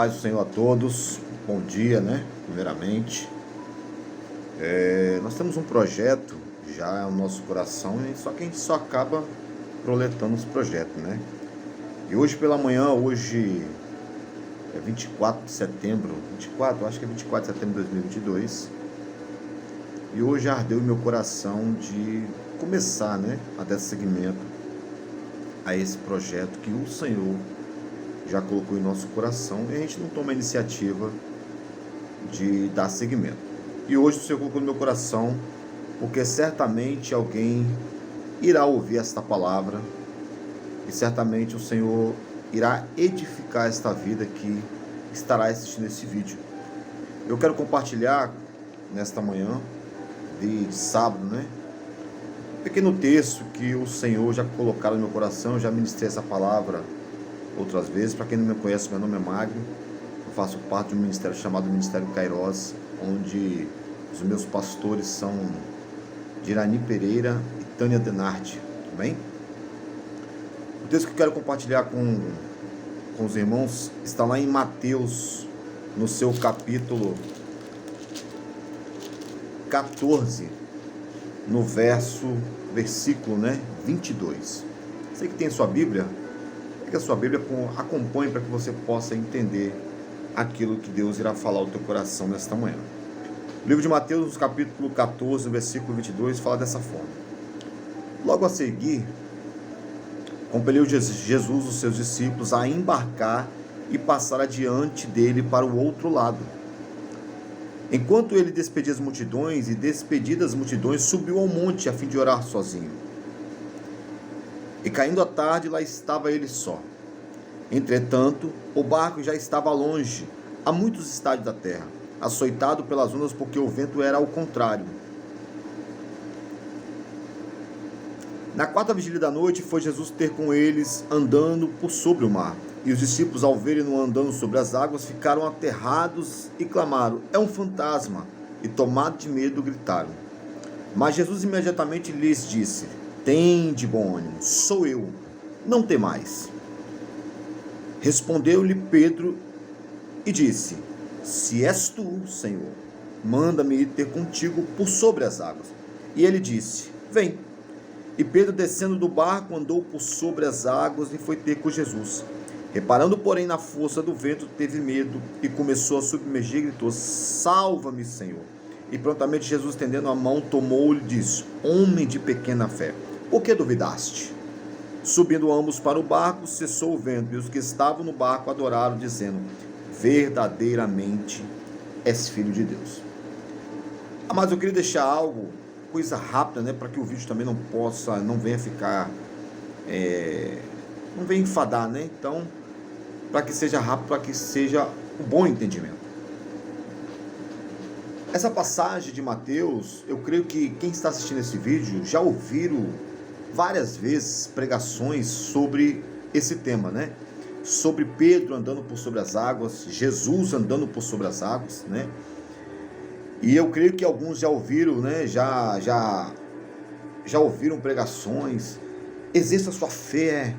Paz do Senhor a todos, bom dia, né? Primeiramente, nós temos um projeto já no nosso coração, só que a gente só acaba proletando os projetos, né? E hoje pela manhã, hoje é 24 de setembro, acho que é 24 de setembro de 2022, e hoje ardeu o meu coração de começar, né, a dar seguimento a esse projeto que o Senhor já colocou em nosso coração e a gente não toma a iniciativa de dar seguimento. E hoje o Senhor colocou no meu coração, porque certamente alguém irá ouvir esta palavra e certamente o Senhor irá edificar esta vida que estará assistindo esse vídeo. Eu quero compartilhar nesta manhã de sábado, né? Um pequeno texto que o Senhor já colocou no meu coração. Eu já ministrei essa palavra outras vezes. Para quem não me conhece, meu nome é Magno. Eu faço parte de um ministério chamado Ministério Kairos, onde os meus pastores são Dirani Pereira e Tânia Denardi. Tudo bem? O texto que eu quero compartilhar com os irmãos está lá em Mateus, no seu capítulo 14, no versículo 22. Você que tem sua Bíblia, pega a sua Bíblia, acompanhe para que você possa entender aquilo que Deus irá falar ao teu coração nesta manhã. O livro de Mateus, capítulo 14, versículo 22, fala dessa forma: Logo a seguir, compeliu Jesus os seus discípulos a embarcar e passar adiante dele para o outro lado. Enquanto ele despedia as multidões, e despedidas as multidões, subiu ao monte a fim de orar sozinho. E caindo a tarde, lá estava ele só. Entretanto, o barco já estava longe, a muitos estádios da terra, açoitado pelas ondas, porque o vento era ao contrário. Na quarta vigília da noite, foi Jesus ter com eles, andando por sobre o mar. E os discípulos, ao verem-no andando sobre as águas, ficaram aterrados e clamaram: é um fantasma! E tomados de medo, gritaram. Mas Jesus imediatamente lhes disse: tende bom ânimo, sou eu, não temais. Respondeu-lhe Pedro e disse: se és tu, Senhor, manda-me ir ter contigo por sobre as águas. E ele disse: vem. E Pedro, descendo do barco, andou por sobre as águas e foi ter com Jesus. Reparando, porém, na força do vento, teve medo e começou a submergir e gritou: salva-me, Senhor. E prontamente Jesus, estendendo a mão, tomou-o e disse: homem de pequena fé, por que duvidaste? Subindo ambos para o barco, cessou o vento, e os que estavam no barco adoraram, dizendo: verdadeiramente és filho de Deus. Mas eu queria deixar algo, coisa rápida, né, para que o vídeo também não venha ficar, não venha enfadar, né? Então, para que seja rápido, para que seja um bom entendimento. Essa passagem de Mateus, eu creio que quem está assistindo esse vídeo já ouviram várias vezes pregações sobre esse tema, né? Sobre Pedro andando por sobre as águas, Jesus andando por sobre as águas, né? E eu creio que alguns já ouviram, né? Já ouviram pregações: exerça sua fé,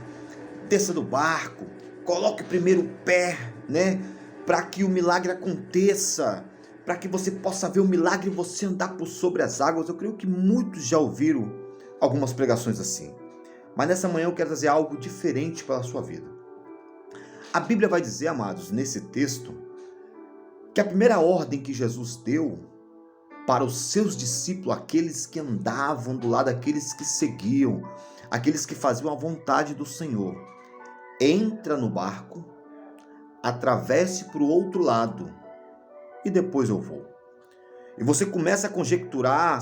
desça do barco, coloque primeiro o pé, né? Para que o milagre aconteça, para que você possa ver o milagre e você andar por sobre as águas. Eu creio que muitos já ouviram algumas pregações assim. Mas nessa manhã eu quero trazer algo diferente para a sua vida. A Bíblia vai dizer, amados, nesse texto, que a primeira ordem que Jesus deu para os seus discípulos, aqueles que andavam do lado, aqueles que seguiam, aqueles que faziam a vontade do Senhor: entra no barco, atravesse para o outro lado e depois eu vou. E você começa a conjecturar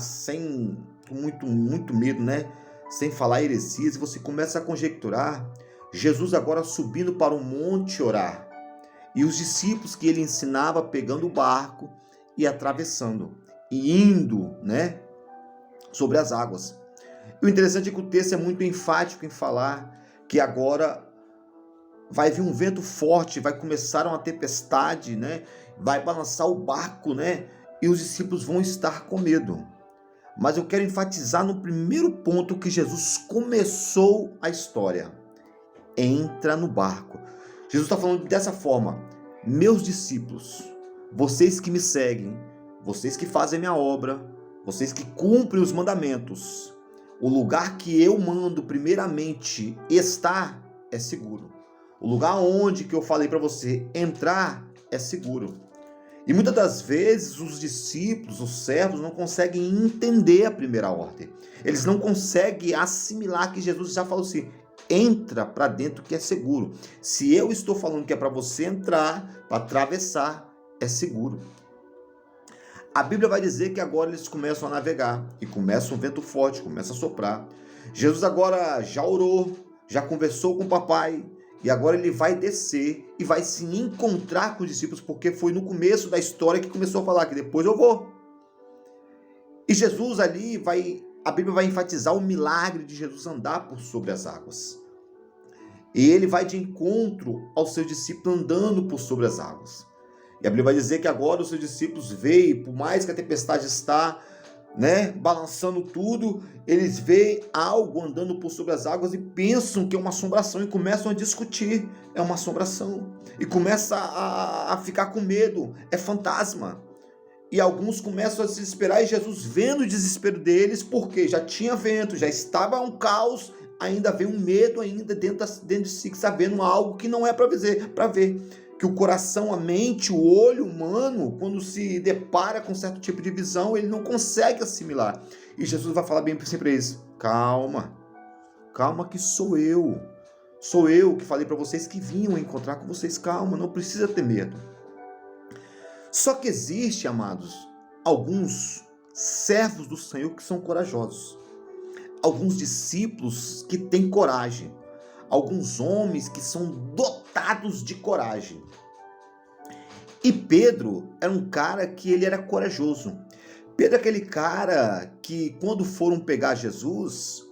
com muito medo, né? Sem falar heresias, e você começa a conjecturar Jesus agora subindo para o monte orar, e os discípulos que ele ensinava pegando o barco e atravessando e indo, né, sobre as águas. E o interessante é que o texto é muito enfático em falar que agora vai vir um vento forte, vai começar uma tempestade, né? Vai balançar o barco, né? E os discípulos vão estar com medo. Mas eu quero enfatizar no primeiro ponto que Jesus começou a história: entra no barco. Jesus está falando dessa forma: meus discípulos, vocês que me seguem, vocês que fazem minha obra, vocês que cumprem os mandamentos, o lugar que eu mando primeiramente estar é seguro. O lugar onde que eu falei para você entrar é seguro. E muitas das vezes os discípulos, os servos, não conseguem entender a primeira ordem. Eles não conseguem assimilar que Jesus já falou assim: entra para dentro que é seguro. Se eu estou falando que é para você entrar, para atravessar, é seguro. A Bíblia vai dizer que agora eles começam a navegar e começa um vento forte, começa a soprar. Jesus agora já orou, já conversou com o papai e agora ele vai descer e vai se encontrar com os discípulos, porque foi no começo da história que começou a falar que depois eu vou. E Jesus ali a Bíblia vai enfatizar o milagre de Jesus andar por sobre as águas. E ele vai de encontro aos seus discípulos andando por sobre as águas. E a Bíblia vai dizer que agora os seus discípulos veem, por mais que a tempestade está, balançando tudo, eles veem algo andando por sobre as águas e pensam que é uma assombração e começam a discutir, é uma assombração. E começam a ficar com medo, é fantasma. E alguns começam a se desesperar e Jesus, vendo o desespero deles, porque já tinha vento, já estava um caos, ainda vem um medo ainda dentro de si, que está vendo algo que não é para ver. Que o coração, a mente, o olho humano, quando se depara com certo tipo de visão, ele não consegue assimilar. E Jesus vai falar bem assim para eles: calma que sou eu que falei para vocês que vinham encontrar com vocês, calma, não precisa ter medo. Só que existe, amados, alguns servos do Senhor que são corajosos, alguns discípulos que têm coragem, alguns homens que são dotados de coragem. E Pedro era um cara que ele era corajoso. Pedro é aquele cara que quando foram pegar Jesus,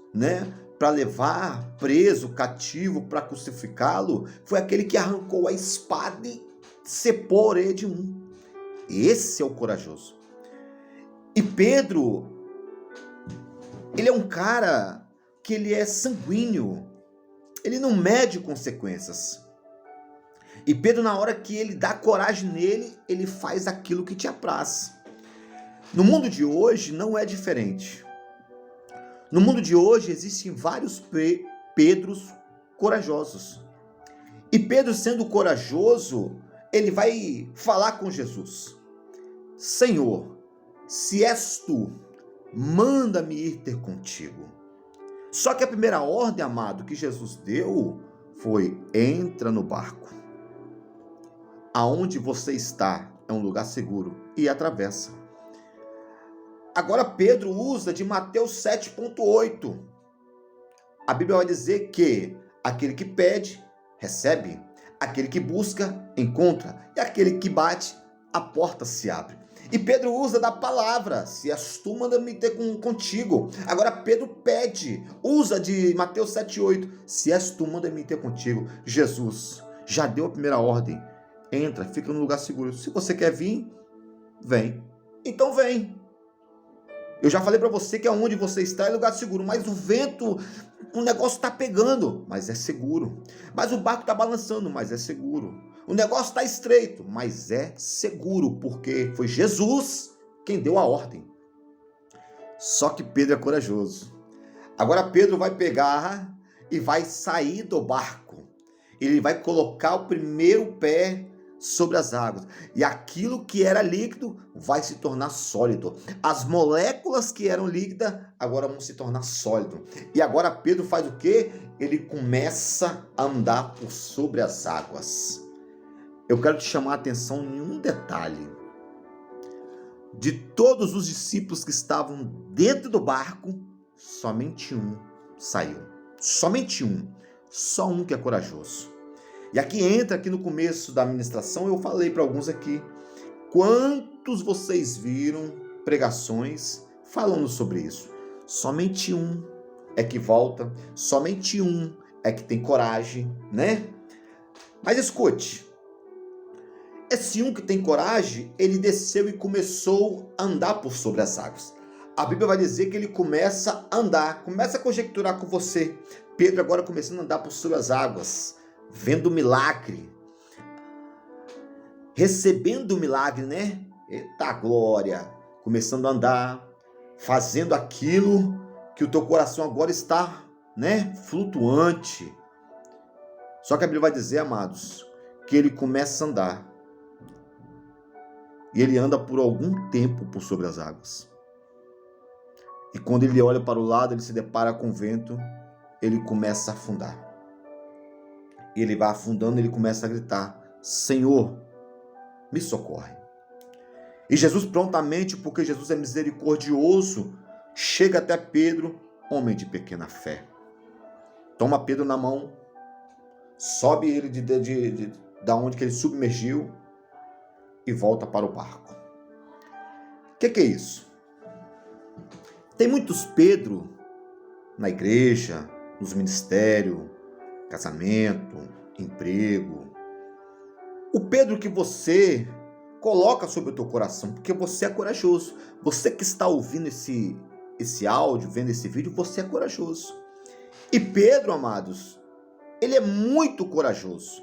para levar preso, cativo, para crucificá-lo, foi aquele que arrancou a espada e cepou a orelha de um. Esse é o corajoso. E Pedro, ele é um cara que ele é sanguíneo. Ele não mede consequências. E Pedro, na hora que ele dá coragem nele, ele faz aquilo que te apraz. No mundo de hoje não é diferente. No mundo de hoje existem vários Pedros corajosos. E Pedro, sendo corajoso, ele vai falar com Jesus: Senhor, se és tu, manda-me ir ter contigo. Só que a primeira ordem, amado, que Jesus deu foi: entra no barco. Aonde você está é um lugar seguro e atravessa. Agora Pedro usa de Mateus 7,8. A Bíblia vai dizer que aquele que pede, recebe. Aquele que busca, encontra. E aquele que bate, a porta se abre. E Pedro usa da palavra: se és tu, manda-me ter contigo. Agora Pedro pede, usa de Mateus 7,8. Se és tu, manda-me ter contigo. Jesus já deu a primeira ordem: entra, fica no lugar seguro. Se você quer vir, vem. Então vem. Eu já falei para você que aonde você está é lugar seguro, mas o vento, o negócio está pegando, mas é seguro. Mas o barco está balançando, mas é seguro. O negócio está estreito, mas é seguro, porque foi Jesus quem deu a ordem. Só que Pedro é corajoso. Agora Pedro vai pegar e vai sair do barco. Ele vai colocar o primeiro pé sobre as águas. E aquilo que era líquido vai se tornar sólido. As moléculas que eram líquidas agora vão se tornar sólido. E agora Pedro faz o quê? Ele começa a andar por sobre as águas. Eu quero te chamar a atenção em um detalhe. De todos os discípulos que estavam dentro do barco, somente um saiu. Somente um. Só um que é corajoso. E aqui entra, aqui no começo da ministração, eu falei para alguns aqui, quantos vocês viram pregações falando sobre isso? Somente um é que volta, somente um é que tem coragem, Mas escute, esse um que tem coragem, ele desceu e começou a andar por sobre as águas. A Bíblia vai dizer que ele começa a andar, começa a conjecturar com você. Pedro agora começando a andar por sobre as águas, vendo o milagre. recebendo o milagre, né? Eita glória! Começando a andar, fazendo aquilo que o teu coração agora está, né? Flutuante. Só que a Bíblia vai dizer, amados, que ele começa a andar. E ele anda por algum tempo por sobre as águas. E quando ele olha para o lado, ele se depara com o vento, ele começa a afundar. E ele vai afundando, ele começa a gritar: Senhor, me socorre. E Jesus prontamente, porque Jesus é misericordioso, chega até Pedro, homem de pequena fé. Toma Pedro na mão, sobe ele da onde que ele submergiu e volta para o barco. O que é isso? Tem muitos Pedro na igreja, nos ministérios, casamento, emprego. O Pedro que você coloca sobre o teu coração, porque você é corajoso. Você que está ouvindo esse áudio, vendo esse vídeo, você é corajoso. E Pedro, amados, ele é muito corajoso.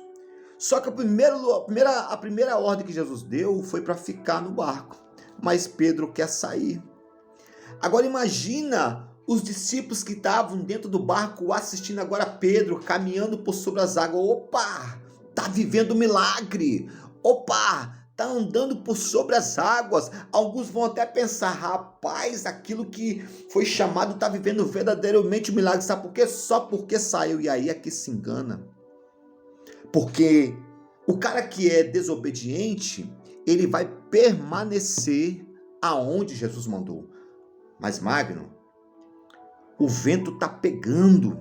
Só que a primeira ordem que Jesus deu foi para ficar no barco. Mas Pedro quer sair. Agora imagina os discípulos que estavam dentro do barco assistindo agora Pedro caminhando por sobre as águas. Opa, tá vivendo um milagre. Opa, tá andando por sobre as águas. Alguns vão até pensar, rapaz, aquilo que foi chamado tá vivendo verdadeiramente um milagre. Sabe por quê? Só porque saiu. E aí é que se engana. Porque o cara que é desobediente, ele vai permanecer aonde Jesus mandou. Mas Magno, o vento tá pegando,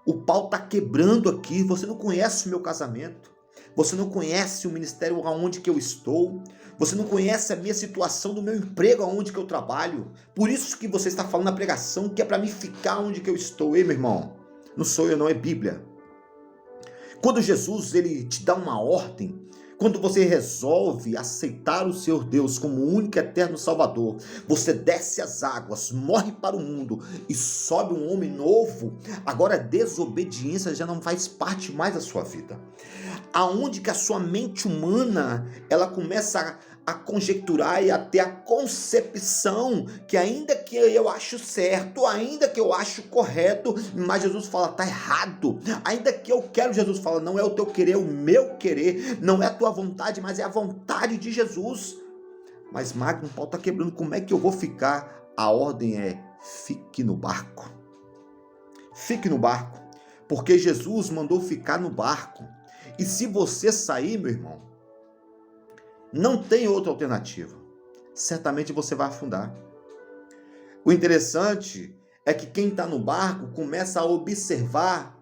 o pau tá quebrando aqui, você não conhece o meu casamento, você não conhece o ministério aonde que eu estou, você não conhece a minha situação do meu emprego aonde que eu trabalho, por isso que você está falando na pregação que é para mim ficar onde que eu estou. Ei, meu irmão, não sou eu não, é Bíblia. Quando Jesus ele te dá uma ordem, quando você resolve aceitar o Senhor Deus como o único eterno Salvador, você desce as águas, morre para o mundo e sobe um homem novo. Agora a desobediência já não faz parte mais da sua vida. Aonde que a sua mente humana ela começa a conjecturar e a ter a concepção que ainda que eu acho certo, ainda que eu acho correto, mas Jesus fala, tá errado. Ainda que eu quero, Jesus fala, não é o teu querer, é o meu querer, não é a tua vontade, mas é a vontade de Jesus. Mas Magno, o pau tá quebrando, como é que eu vou ficar? A ordem é, fique no barco. Fique no barco, porque Jesus mandou ficar no barco. E se você sair, meu irmão, não tem outra alternativa. Certamente você vai afundar. O interessante é que quem está no barco começa a observar,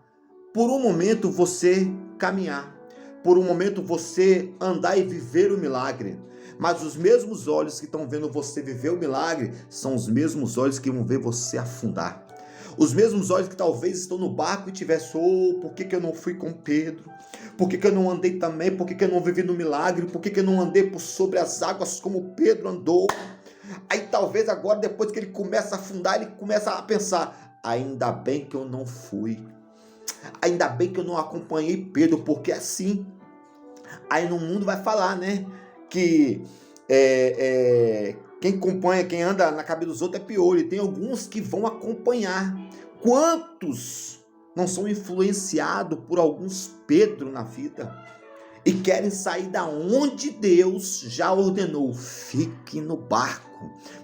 por um momento você caminhar, por um momento você andar e viver o milagre. Mas os mesmos olhos que estão vendo você viver o milagre são os mesmos olhos que vão ver você afundar. Os mesmos olhos que talvez estão no barco e tivessem, por que eu não fui com Pedro? Por que eu não andei também? Por que eu não vivi no milagre? Por que eu não andei por sobre as águas como Pedro andou? Aí talvez agora, depois que ele começa a afundar, ele começa a pensar, ainda bem que eu não fui. Ainda bem que eu não acompanhei Pedro, porque assim, aí no mundo vai falar, né? Que quem acompanha, quem anda na cabeça dos outros é piolho. E tem alguns que vão acompanhar. Quantos não são influenciados por alguns Pedro na vida e querem sair da onde Deus já ordenou? Fique no barco.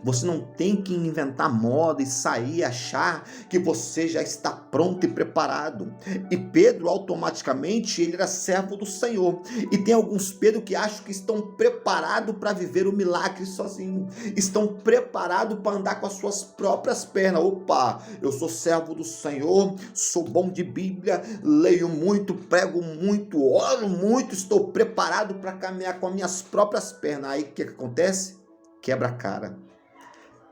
Você não tem que inventar moda e sair e achar que você já está pronto e preparado. E Pedro automaticamente ele era servo do Senhor. E tem alguns Pedro que acham que estão preparados para viver o milagre sozinho. Estão preparados para andar com as suas próprias pernas. Opa, eu sou servo do Senhor, sou bom de Bíblia, leio muito, prego muito, oro muito, estou preparado para caminhar com as minhas próprias pernas. Aí o que acontece? Quebra a cara.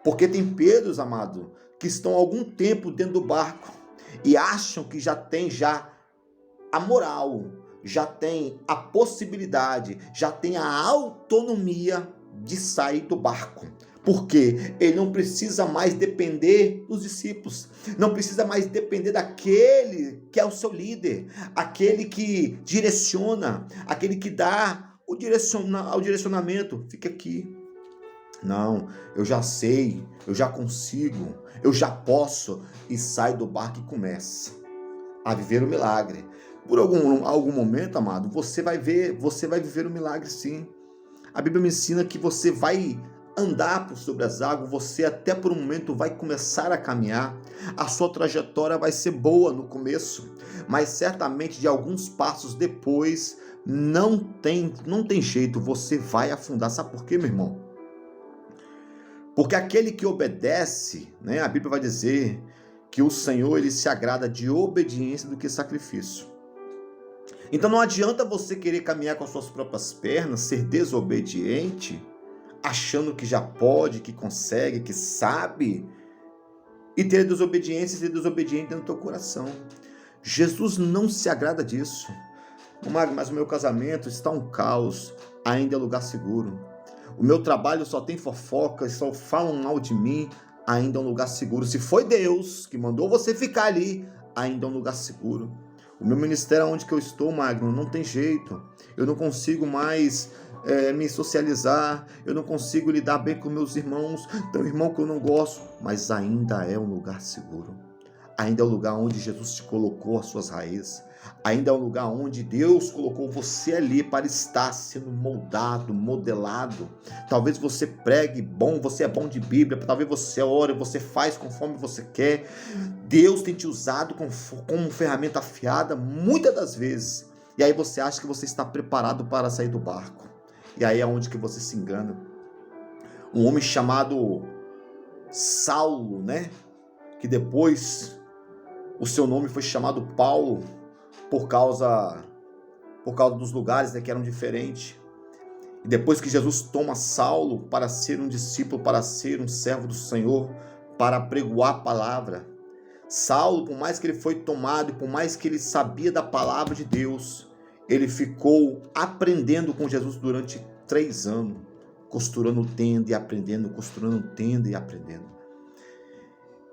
Porque tem Pedros, amado, que estão há algum tempo dentro do barco e acham que já tem a moral, já tem a possibilidade, já tem a autonomia de sair do barco. Porque ele não precisa mais depender dos discípulos, não precisa mais depender daquele que é o seu líder, aquele que direciona, aquele que dá o direcionamento, fica aqui. Não, eu já sei, eu já consigo, eu já posso, e sai do barco e começa a viver o milagre. Por algum momento, amado, você vai viver o milagre sim. A Bíblia me ensina que você vai andar por sobre as águas, você até por um momento vai começar a caminhar. A sua trajetória vai ser boa no começo, mas certamente de alguns passos depois não tem jeito, você vai afundar. Sabe por quê, meu irmão? Porque aquele que obedece, né, a Bíblia vai dizer que o Senhor ele se agrada de obediência do que sacrifício. Então não adianta você querer caminhar com as suas próprias pernas, ser desobediente, achando que já pode, que consegue, que sabe, e ter desobediência e ser desobediente dentro do teu coração. Jesus não se agrada disso. Mas o meu casamento está um caos, ainda é lugar seguro. O meu trabalho só tem fofoca, só falam mal de mim, ainda é um lugar seguro. Se foi Deus que mandou você ficar ali, ainda é um lugar seguro. O meu ministério onde que eu estou, Magno, não tem jeito. Eu não consigo mais me socializar, eu não consigo lidar bem com meus irmãos. Tem um irmão que eu não gosto, mas ainda é um lugar seguro. Ainda é o lugar onde Jesus te colocou as suas raízes. Ainda é um lugar onde Deus colocou você ali para estar sendo moldado, modelado. Talvez você pregue bom, você é bom de Bíblia, talvez você ore, você faz conforme você quer. Deus tem te usado como ferramenta afiada muitas das vezes. E aí você acha que você está preparado para sair do barco. E aí é onde que você se engana. Um homem chamado Saulo, né? Que depois o seu nome foi chamado Paulo, por causa dos lugares, né, que eram diferentes. E depois que Jesus toma Saulo para ser um discípulo, para ser um servo do Senhor, para pregoar a palavra. Saulo, por mais que ele foi tomado, por mais que ele sabia da palavra de Deus, ele ficou aprendendo com Jesus durante 3 anos, costurando tenda e aprendendo, costurando tenda e aprendendo.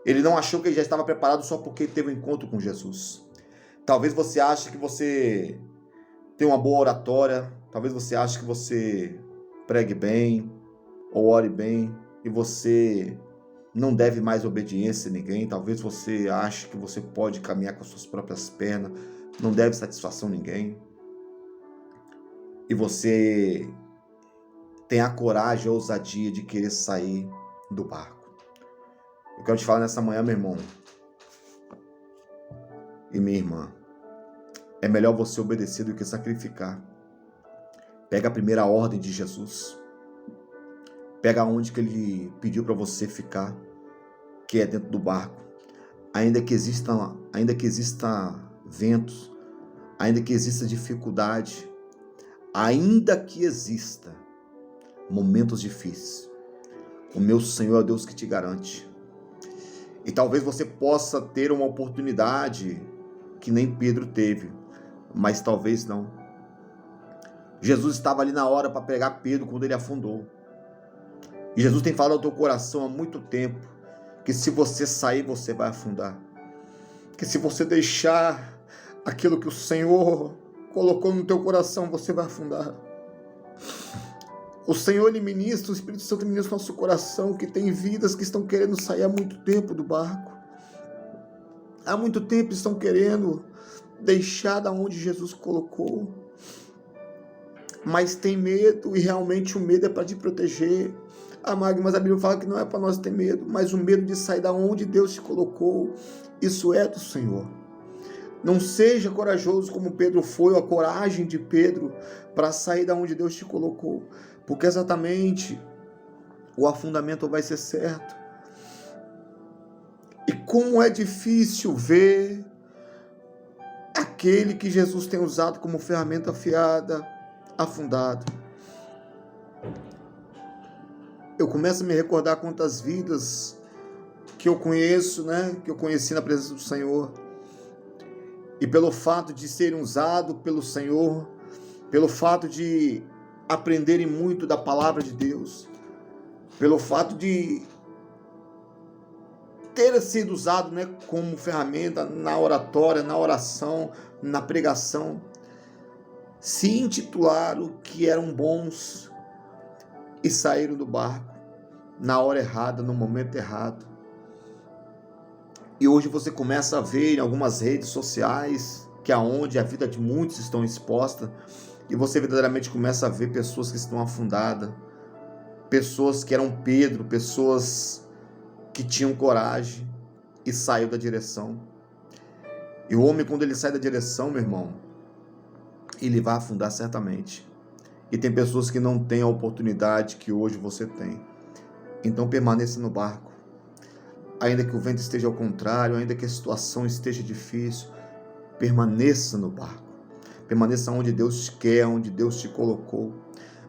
Ele não achou que ele já estava preparado só porque teve um encontro com Jesus. Talvez você ache que você tem uma boa oratória, talvez você ache que você pregue bem, ou ore bem, e você não deve mais obediência a ninguém. Talvez você ache que você pode caminhar com as suas próprias pernas, não deve satisfação a ninguém. E você tem a coragem, a ousadia de querer sair do barco. Eu quero te falar nessa manhã, meu irmão e minha irmã, é melhor você obedecer do que sacrificar. Pega a primeira ordem de Jesus. Pega onde que ele pediu para você ficar, que é dentro do barco. Ainda que exista ventos, ainda que exista dificuldade, ainda que exista momentos difíceis, o meu Senhor é o Deus que te garante. E talvez você possa ter uma oportunidade que nem Pedro teve, mas talvez não. Jesus estava ali na hora para pegar Pedro quando ele afundou. E Jesus tem falado ao teu coração há muito tempo que se você sair, você vai afundar. Que se você deixar aquilo que o Senhor colocou no teu coração, você vai afundar. O Senhor, Ele ministra, o Espírito Santo ministra no nosso coração, que tem vidas que estão querendo sair há muito tempo do barco. Há muito tempo estão querendo deixar da onde Jesus colocou. Mas tem medo, e realmente o medo é para te proteger. Mas a Bíblia fala que não é para nós ter medo, mas o medo de sair da onde Deus te colocou, isso é do Senhor. Não seja corajoso como Pedro foi, a coragem de Pedro para sair da onde Deus te colocou, porque exatamente o afundamento vai ser certo. E como é difícil ver aquele que Jesus tem usado como ferramenta afiada, afundado. Eu começo a me recordar quantas vidas que eu conheço, né? Que eu conheci na presença do Senhor. E pelo fato de serem usados pelo Senhor, pelo fato de aprenderem muito da palavra de Deus, pelo fato de ter sido usado, né, como ferramenta na oratória, na oração, na pregação, se intitularam que eram bons e saíram do barco na hora errada, no momento errado. E hoje você começa a ver em algumas redes sociais que é onde a vida de muitos estão exposta, e você verdadeiramente começa a ver pessoas que estão afundadas, pessoas que eram Pedro, pessoas que tinham coragem e saiu da direção. E o homem, quando ele sai da direção, meu irmão, ele vai afundar certamente. E tem pessoas que não têm a oportunidade que hoje você tem. Então permaneça no barco. Ainda que o vento esteja ao contrário, ainda que a situação esteja difícil, permaneça no barco. Permaneça onde Deus quer, onde Deus te colocou.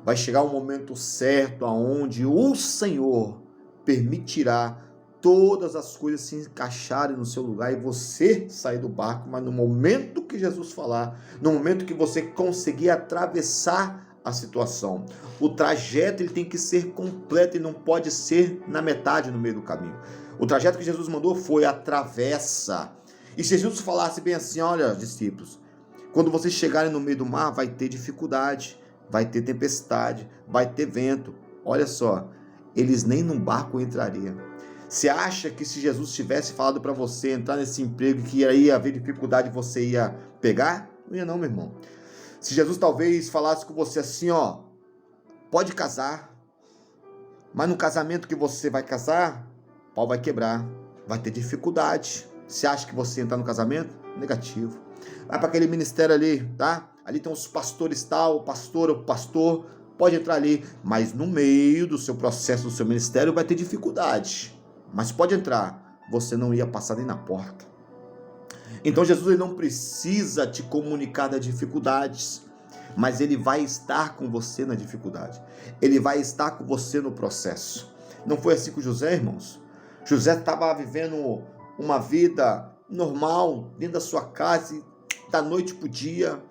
Vai chegar o momento certo aonde o Senhor permitirá todas as coisas se encaixarem no seu lugar e você sair do barco, mas no momento que Jesus falar, no momento que você conseguir atravessar a situação. O trajeto ele tem que ser completo e não pode ser na metade, no meio do caminho. O trajeto que Jesus mandou foi atravessa. E se Jesus falasse bem assim, olha, discípulos, quando vocês chegarem no meio do mar, vai ter dificuldade, vai ter tempestade, vai ter vento. Olha só, eles nem num barco entrariam. Você acha que se Jesus tivesse falado para você entrar nesse emprego que ia haver dificuldade, você ia pegar? Não ia não, meu irmão. Se Jesus talvez falasse com você assim, ó, pode casar, mas no casamento que você vai casar, o pau vai quebrar, vai ter dificuldade. Você acha que você entrar no casamento? Negativo. Vai para aquele ministério ali, tá? Ali tem os pastores tal, o pastor, pode entrar ali, mas no meio do seu processo, do seu ministério, vai ter dificuldade. Mas pode entrar, você não ia passar nem na porta. Então Jesus ele não precisa te comunicar das dificuldades, mas ele vai estar com você na dificuldade. Ele vai estar com você no processo. Não foi assim com José, irmãos? José estava vivendo uma vida normal, dentro da sua casa, e da noite para o dia,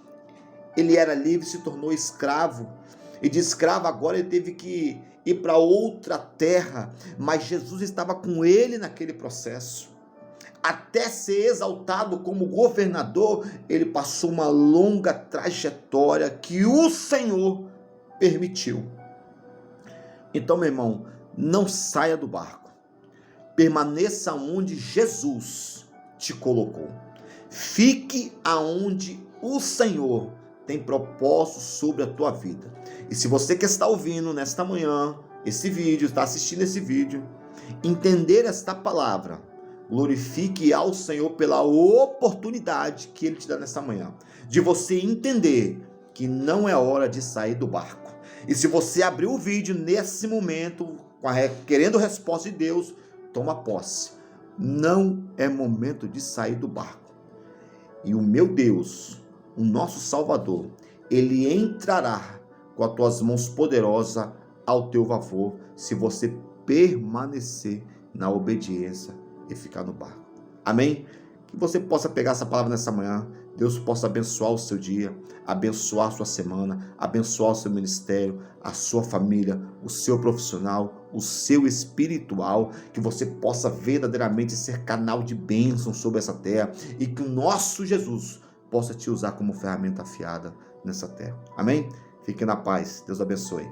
ele era livre, se tornou escravo. E de escravo agora ele teve que ir para outra terra, mas Jesus estava com ele naquele processo. Até ser exaltado como governador, ele passou uma longa trajetória que o Senhor permitiu. Então, meu irmão, não saia do barco. Permaneça onde Jesus te colocou. Fique aonde o Senhor tem propósito sobre a tua vida. E se você que está ouvindo nesta manhã esse vídeo, está assistindo esse vídeo, entender esta palavra, glorifique ao Senhor pela oportunidade que Ele te dá nesta manhã, de você entender que não é hora de sair do barco. E se você abrir o vídeo nesse momento, querendo resposta de Deus, toma posse. Não é momento de sair do barco. E o meu Deus, o nosso Salvador, Ele entrará com as tuas mãos poderosas ao teu favor, se você permanecer na obediência e ficar no barco. Amém? Que você possa pegar essa palavra nessa manhã, Deus possa abençoar o seu dia, abençoar a sua semana, abençoar o seu ministério, a sua família, o seu profissional, o seu espiritual, que você possa verdadeiramente ser canal de bênção sobre essa terra e que o nosso Jesus possa te usar como ferramenta afiada nessa terra. Amém? Fique na paz. Deus abençoe.